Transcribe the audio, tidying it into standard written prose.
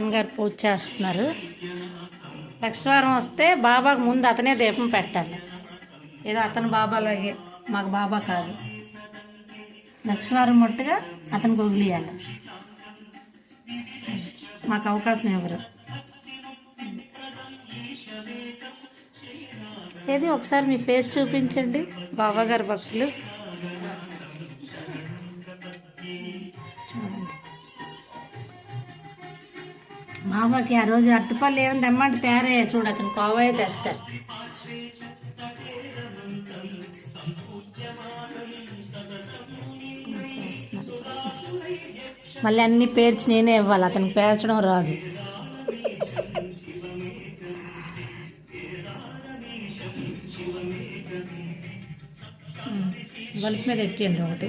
ఆయన గారు పూజ చేస్తున్నారు. లక్షవారం వస్తే బాబాకు ముందు అతనే దీపం పెట్టాలి. ఏదో అతను బాబాలాగే మాకు బాబా కాదు. లక్షవారం మట్టుగా అతనికి వదిలేయాలి. మాకు అవకాశం ఎవరు. ఏది ఒకసారి మీ ఫేస్ చూపించండి బాబా గారి భక్తులు. బాబాకి ఆ రోజు అట్టుపల్లి ఏమైనా తెమ్మంటే తయారయ్యా చూడు, అతను కోవయ్య తెస్తారు. మళ్ళీ అన్ని పేర్చి నేనే ఇవ్వాలి, అతనికి పేర్చడం రాదు. బల్బ్ మీద ఎట్టండి ఒకటి.